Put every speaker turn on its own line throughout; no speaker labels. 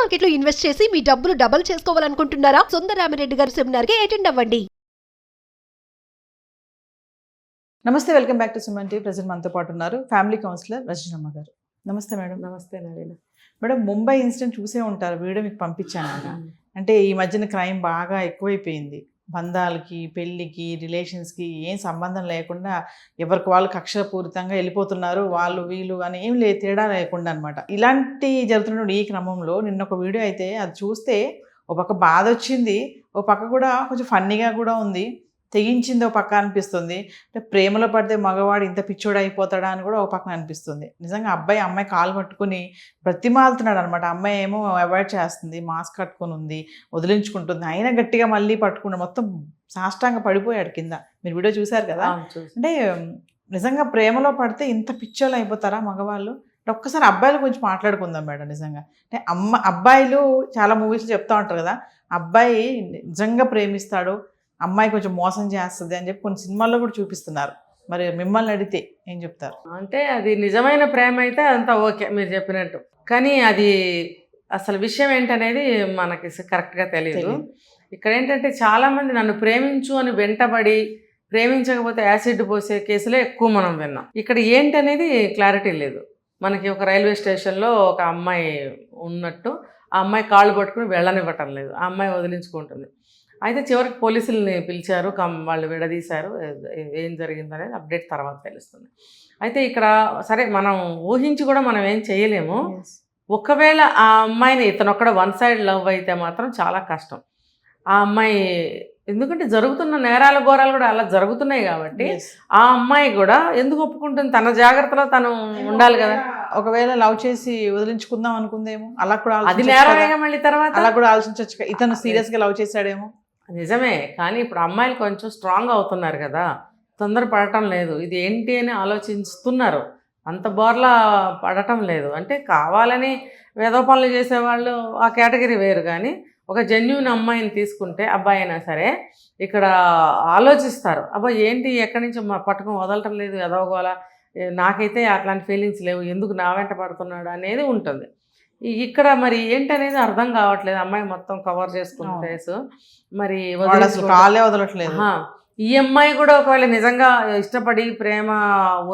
Market లో invest చేసి మీ డబ్బులు డబుల్ చేసుకోవాలనుకుంటున్నారా? సుందరరామిరెడ్డి గారి సెమినార్ కి అటెండ్ అవ్వండి.
నమస్తే, welcome back to Suman TV. Present మనతో పాటు ఉన్నారు ఫ్యామిలీ కౌన్సిలర్ రజనమ్మ గారు. నమస్తే మేడం.
నమస్తే నవీన.
మేడం, ముంబై ఇన్సిడెంట్ చూసే ఉంటారు, వీడియో మీకు పంపించాను కదా. అంటే ఈ మధ్యన క్రైమ్ బాగా ఎక్కువైపోయింది. బంధాలకి, పెళ్ళికి, రిలేషన్స్కి ఏం సంబంధం లేకుండా ఎవరికి వాళ్ళు కక్షపూరితంగా వెళ్ళిపోతున్నారు. వాళ్ళు వీళ్ళు అని ఏం తేడా లేకుండా అనమాట. ఇలాంటి జరుగుతున్న ఈ క్రమంలో నిన్న ఒక వీడియో అయితే అది చూస్తే ఒక పక్క బాధ వచ్చింది, ఒక పక్క కూడా కొంచెం ఫన్నీగా కూడా ఉంది. తెగించింది ఒక పక్క అనిపిస్తుంది. అంటే ప్రేమలో పడితే మగవాడు ఇంత పిచ్చోడు అయిపోతాడా అని కూడా ఒక పక్కన అనిపిస్తుంది. నిజంగా అమ్మాయి కాలు పట్టుకుని బ్రతిమాలుతున్నాడు అనమాట. అమ్మాయి ఏమో అవాయిడ్ చేస్తుంది, మాస్క్ కట్టుకుని ఉంది, వదిలించుకుంటుంది. అయినా గట్టిగా మళ్ళీ పట్టుకున్నాడు, మొత్తం సాష్టాంగ పడిపోయాడు కింద. మీరు వీడియో చూశారు కదా. అంటే నిజంగా ప్రేమలో పడితే ఇంత పిచ్చోళ్ళు అయిపోతారా మగవాళ్ళు? ఒక్కసారి అబ్బాయిలు గురించి మాట్లాడుకుందాం మేడం. నిజంగా అంటే అబ్బాయిలు చాలా మూవీస్లో చెప్తా ఉంటారు కదా, అబ్బాయి నిజంగా ప్రేమిస్తాడు, అమ్మాయి కొంచెం మోసం చేస్తుంది అని చెప్పి కొన్ని సినిమాల్లో కూడా చూపిస్తున్నారు. మరి మిమ్మల్ని అడిగితే ఏం చెప్తారు?
అంటే అది నిజమైన ప్రేమ అయితే అంతా ఓకే మీరు చెప్పినట్టు, కానీ అది అసలు విషయం ఏంటనేది మనకి కరెక్ట్గా తెలియదు. ఇక్కడ ఏంటంటే చాలామంది నన్ను ప్రేమించు అని వెంటబడి ప్రేమించకపోతే యాసిడ్ పోసే కేసులే ఎక్కువ మనం విన్నాం. ఇక్కడ ఏంటనేది క్లారిటీ లేదు. మనకి ఒక రైల్వే స్టేషన్లో ఒక అమ్మాయి ఉన్నట్టు, ఆ అమ్మాయి కాళ్ళు పట్టుకుని వెళ్ళనివ్వటం లేదు, ఆ అమ్మాయి వదిలించుకుంటుంది. అయితే చివరికి పోలీసుల్ని పిలిచారు, వాళ్ళు విడదీశారు. ఏం జరిగిందనేది అప్డేట్ తర్వాత తెలుస్తుంది. అయితే ఇక్కడ సరే మనం ఊహించి కూడా మనం ఏం చేయలేము. ఒకవేళ ఆ అమ్మాయిని ఇతనొక్కడ వన్ సైడ్ లవ్ అయితే మాత్రం చాలా కష్టం. ఆ అమ్మాయి ఎందుకంటే జరుగుతున్న నేరాల ఘోరాలు కూడా అలా జరుగుతున్నాయి కాబట్టి ఆ అమ్మాయి కూడా ఎందుకు ఒప్పుకుంటుంది? తన జాగ్రత్తలో తను ఉండాలి కదా.
ఒకవేళ లవ్ చేసి వదిలించుకుందాం అనుకుందేమో, అలా కూడా
అది నేరమేగా. మళ్ళీ తర్వాత
అలా కూడా ఆలోచించవచ్చు, ఇతను సీరియస్గా లవ్ చేశాడేమో.
నిజమే, కానీ ఇప్పుడు అమ్మాయిలు కొంచెం స్ట్రాంగ్ అవుతున్నారు కదా, తొందర పడటం లేదు. ఇది ఏంటి అని ఆలోచిస్తున్నారు, అంత బోర్లా పడటం లేదు. అంటే కావాలని వేదో పనులు చేసేవాళ్ళు ఆ కేటగిరీ వేరు, కానీ ఒక జెన్యూన్ అమ్మాయిని తీసుకుంటే అబ్బాయి అయినా సరే ఇక్కడ ఆలోచిస్తారు. అబ్బాయి ఏంటి ఎక్కడి నుంచి పట్టుకొని వదలటం లేదు, ఎదవగోలా, నాకైతే అట్లాంటి ఫీలింగ్స్ లేవు, ఎందుకు నా వెంట పడుతున్నాడు అనేది ఉంటుంది. ఇక్కడ మరి ఏంటనేది అర్థం కావట్లేదు. అమ్మాయి మొత్తం కవర్ చేసుకున్న ఫేసు మరి
వదలట్లేదు.
ఈ అమ్మాయి కూడా ఒకవేళ నిజంగా ఇష్టపడి ప్రేమ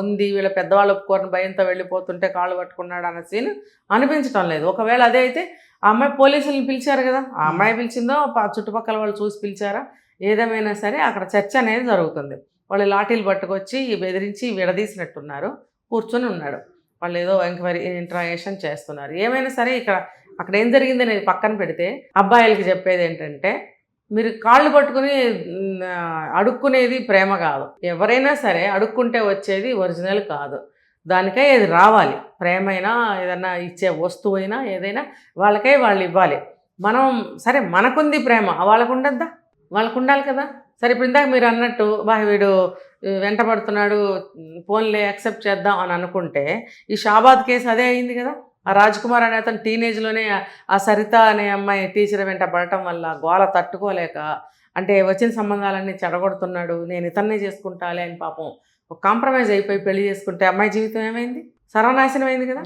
ఉంది, వీళ్ళ పెద్దవాళ్ళు ఒప్పుకోరని భయంతో వెళ్ళిపోతుంటే కాళ్ళు పట్టుకున్నాడు అన్న సీన్ అనిపించడం లేదు. ఒకవేళ అదే అయితే ఆ అమ్మాయి పోలీసులను పిలిచారు కదా, ఆ అమ్మాయి పిలిచిందో చుట్టుపక్కల వాళ్ళు చూసి పిలిచారా, ఏదేమైనా సరే అక్కడ చర్చ అనేది జరుగుతుంది. వాళ్ళు లాఠీలు పట్టుకొచ్చి బెదిరించి విడదీసినట్టున్నారు, కూర్చొని ఉన్నాడు. వాళ్ళు ఏదో ఎంక్వైరీ ఇంట్రాగేషన్ చేస్తున్నారు. ఏమైనా సరే అక్కడ ఏం జరిగింది అనేది పక్కన పెడితే అబ్బాయిలకి చెప్పేది ఏంటంటే, మీరు కాళ్ళు పట్టుకుని అడుక్కునేది ప్రేమ కాదు. ఎవరైనా సరే అడుక్కుంటే వచ్చేది ఒరిజినల్ కాదు. దానికై అది రావాలి. ప్రేమైనా ఏదైనా ఇచ్చే వస్తువైనా ఏదైనా వాళ్ళకై వాళ్ళు ఇవ్వాలి. మనం సరే మనకుంది ప్రేమ, వాళ్ళకు ఉండద్దా? వాళ్ళకు ఉండాలి కదా. సరే ఇప్పుడు ఇందాక మీరు అన్నట్టు వీడు వెంటబడుతున్నాడు, ఫోన్లే యాక్సెప్ట్ చేద్దాం అని అనుకుంటే ఈ షాబాద్ కేసు అదే అయింది కదా. ఆ రాజ్ కుమార్ అనే అతను టీనేజ్లోనే ఆ సరిత అనే అమ్మాయి టీచర్ వెంట పడటం వల్ల గోల తట్టుకోలేక అంటే వచ్చిన సంబంధాలన్నీ చెడగొడుతున్నాడు, నేను ఇతన్నే చేసుకుంటాలే అని పాపం ఒక కాంప్రమైజ్ అయిపోయి పెళ్లి చేసుకుంటే అమ్మాయి జీవితం ఏమైంది? సర్వనాశనం అయింది కదా.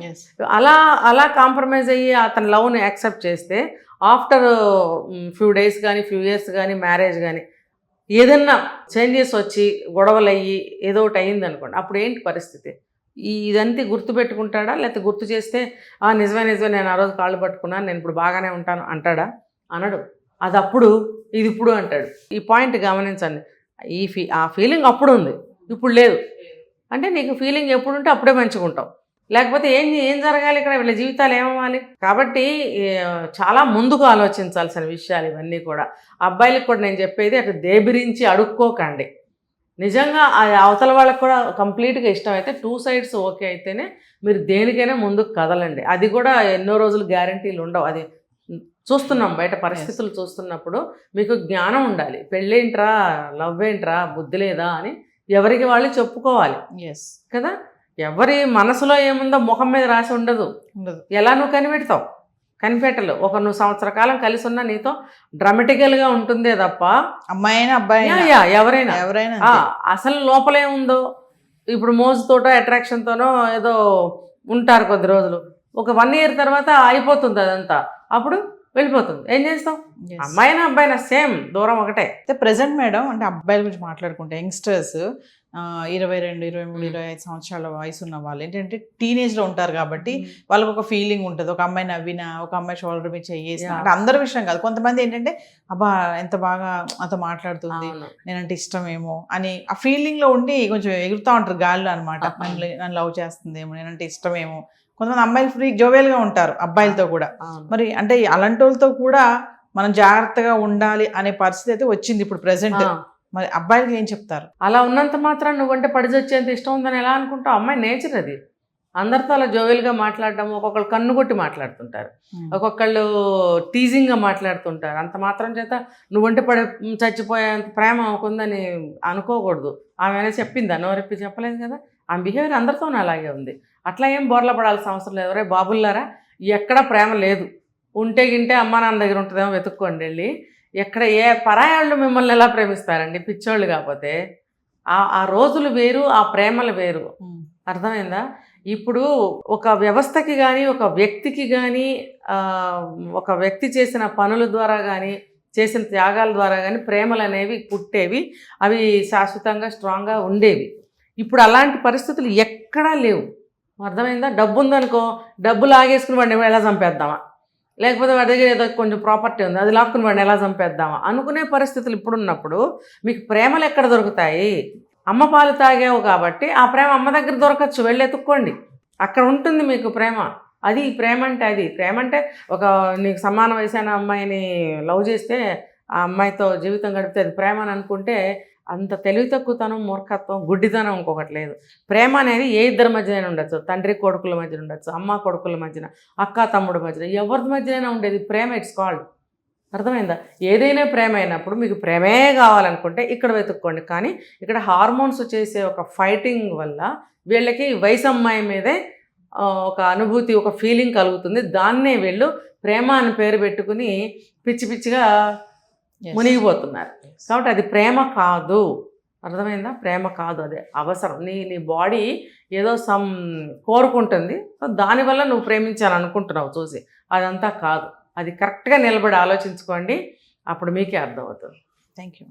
అలా కాంప్రమైజ్ అయ్యి అతని లవ్ని యాక్సెప్ట్ చేస్తే ఆఫ్టర్ ఫ్యూ డేస్ కానీ ఫ్యూ ఇయర్స్ కానీ మ్యారేజ్ కానీ ఏదన్నా చేంజెస్ వచ్చి గొడవలు అయ్యి ఏదో ఒకటి అయ్యింది అనుకోండి, అప్పుడు ఏంటి పరిస్థితి? ఇదంతా గుర్తుపెట్టుకుంటాడా? లేకపోతే గుర్తు చేస్తే నిజమే నేను ఆ రోజు కాళ్ళు పట్టుకున్నాను, నేను ఇప్పుడు బాగానే ఉంటాను అంటాడా? అనడు. అది అప్పుడు, ఇది ఇప్పుడు అంటాడు. ఈ పాయింట్ గమనించండి. ఆ ఫీలింగ్ అప్పుడు ఉంది, ఇప్పుడు లేదు. అంటే నీకు ఫీలింగ్ ఎప్పుడు ఉంటే అప్పుడే మంచుకుంటావు, లేకపోతే ఏం జరగాలి ఇక్కడ? వీళ్ళ జీవితాలు ఏమవ్వాలి? కాబట్టి చాలా ముందుకు ఆలోచించాల్సిన విషయాలు ఇవన్నీ కూడా. అబ్బాయిలకు కూడా నేను చెప్పేది, అటు దేబిరించి అడుక్కోకండి. నిజంగా అవతల వాళ్ళకు కూడా కంప్లీట్గా ఇష్టం అయితే 2 sides ఓకే అయితేనే మీరు దేనికైనా ముందుకు కదలండి. అది కూడా ఎన్నో రోజులు గ్యారంటీలు ఉండవు. అది చూస్తున్నాం, బయట పరిస్థితులు చూస్తున్నప్పుడు మీకు జ్ఞానం ఉండాలి. పెళ్ళేంట్రా, లవ్ ఏంట్రా, బుద్ధి లేదా అని ఎవరికి వాళ్ళు చెప్పుకోవాలి కదా. ఎవరి మనసులో ఏముందో ముఖం మీద రాసి ఉండదు. ఎలా నువ్వు కనిపెడతావు? కనిపెట్టలు. నువ్వు సంవత్సర కాలం కలిసి ఉన్నా నీతో డ్రామాటికల్గా ఉంటుందే తప్ప
అమ్మాయినా అబ్బాయి ఎవరైనా
అసలు లోపలేముందో ఇప్పుడు మోజుతోటో అట్రాక్షన్తోనో ఏదో ఉంటారు కొద్ది రోజులు. ఒక 1 year తర్వాత అయిపోతుంది అదంతా. అప్పుడు వెళ్ళిపోతుంది. ఏం చేస్తాం?
Yes.
అమ్మాయినా అబ్బాయినా సేమ్, దూరం ఒకటే.
అయితే ప్రజెంట్ మేడం అంటే అబ్బాయిల గురించి మాట్లాడుకుంటే యంగ్స్టర్స్ 22, 23, 25 సంవత్సరాల వయసు ఉన్న వాళ్ళు ఏంటంటే టీనేజ్లో ఉంటారు కాబట్టి వాళ్ళకి ఒక ఫీలింగ్ ఉంటుంది. ఒక అమ్మాయి నవ్వినా, ఒక అమ్మాయి షోల్డర్ మీద చేసిన అంటే అందరి విషయం కాదు. కొంతమంది ఏంటంటే అబ్బా ఎంత బాగా అంత మాట్లాడుతుంది, నేనంటే ఇష్టమేమో అని ఆ ఫీలింగ్లో ఉండి కొంచెం ఎగురుతూ ఉంటారు గాల్లో అనమాట. నన్ను లవ్ చేస్తుందేమో, నేనంటే ఇష్టమేమో. కొంతమంది అమ్మాయిలు ఫ్రీ జోవెల్గా ఉంటారు అబ్బాయిలతో కూడా. మరి అంటే అలాంటి వాళ్ళతో కూడా మనం జాగ్రత్తగా ఉండాలి అనే పరిస్థితి అయితే వచ్చింది ఇప్పుడు ప్రెసెంట్. మరి అబ్బాయిలకి ఏం చెప్తారు?
అలా ఉన్నంత మాత్రం నువ్వంటే పడిచొచ్చేంత ఇష్టం ఉందని ఎలా అనుకుంటావు? అమ్మాయి నేచర్ అది. అందరితో అలా జోవెల్గా మాట్లాడడం, ఒక్కొక్కళ్ళు కన్ను కొట్టి మాట్లాడుతుంటారు, ఒక్కొక్కళ్ళు టీజింగ్గా మాట్లాడుతుంటారు. అంత మాత్రం చేత నువ్వంటే చచ్చిపోయేంత ప్రేమ ఉందని అనుకోకూడదు. ఆమె చెప్పిందా? నోరెప్పి చెప్పలేదు కదా. ఆమె బిహేవియర్ అందరితోనూ అలాగే ఉంది. అట్లా ఏం బోర్ల పడాల్సిన అవసరం లేదు. ఎవరే బాబుల్లారా, ఎక్కడ ప్రేమ లేదు. ఉంటే గింటే అమ్మా నాన్న దగ్గర ఉంటుందేమో వెతుక్కోండి వెళ్ళి. ఎక్కడ ఏ పరాయాళ్ళు మిమ్మల్ని ఎలా ప్రేమిస్తారండి పిచ్చోళ్ళు కాకపోతే? ఆ రోజులు వేరు, ఆ ప్రేమలు వేరు. అర్థమైందా? ఇప్పుడు ఒక వ్యవస్థకి కానీ, ఒక వ్యక్తికి కానీ, ఒక వ్యక్తి చేసిన పనుల ద్వారా కానీ, చేసిన త్యాగాల ద్వారా కానీ ప్రేమలు అనేవి పుట్టేవి. అవి శాశ్వతంగా స్ట్రాంగ్గా ఉండేవి. ఇప్పుడు అలాంటి పరిస్థితులు ఎక్కడా లేవు. అర్థమైందా? డబ్బు ఉందనుకో, డబ్బు లాగేసుకుని వాడిని ఎలా చంపేద్దామా, లేకపోతే వాడి దగ్గర ఏదో కొంచెం ప్రాపర్టీ ఉంది అది లాక్కుని వాడిని ఎలా చంపేద్దామా అనుకునే పరిస్థితులు ఇప్పుడున్నప్పుడు మీకు ప్రేమలు ఎక్కడ దొరుకుతాయి? అమ్మ పాలు తాగావు కాబట్టి ఆ ప్రేమ అమ్మ దగ్గర దొరకచ్చు, వెళ్ళి ఎత్తుక్కోండి, అక్కడ ఉంటుంది మీకు ప్రేమ. అది ప్రేమ అంటే. అది ప్రేమ అంటే ఒక నీకు సమాన వయసైన అమ్మాయిని లవ్ చేస్తే ఆ అమ్మాయితో జీవితం గడిపితే అది ప్రేమ అని అనుకుంటే అంత తెలివి తక్కువతనం, మూర్ఖత్వం, గుడ్డితనం ఇంకొకటి లేదు. ప్రేమ అనేది ఏ ఇద్దరి మధ్యనైనా ఉండొచ్చు. తండ్రి కొడుకుల మధ్యన ఉండొచ్చు, అమ్మ కొడుకుల మధ్యన, అక్క తమ్ముడు మధ్యన, ఎవరి మధ్యనైనా ఉండేది ప్రేమ. It's called. అర్థమైందా? ఏదైనా ప్రేమ అయినప్పుడు మీకు ప్రేమే కావాలనుకుంటే ఇక్కడ వెతుక్కోండి. కానీ ఇక్కడ హార్మోన్స్ చేసే ఒక ఫైటింగ్ వల్ల వీళ్ళకి వయసు అమ్మాయి మీదే ఒక అనుభూతి, ఒక ఫీలింగ్ కలుగుతుంది. దాన్నే వీళ్ళు ప్రేమ అని పేరు పెట్టుకుని పిచ్చి పిచ్చిగా మునిగిపోతున్నారు. కాబట్టి అది ప్రేమ కాదు. అర్థమైందా? ప్రేమ కాదు, అదే అవసరం. నీ బాడీ ఏదో కోరుకుంటుంది, దానివల్ల నువ్వు ప్రేమించాలనుకుంటున్నావు చూసి. అదంతా కాదు. అది కరెక్ట్గా నిలబడి ఆలోచించుకోండి, అప్పుడు మీకే అర్థమవుతుంది.
Thank you.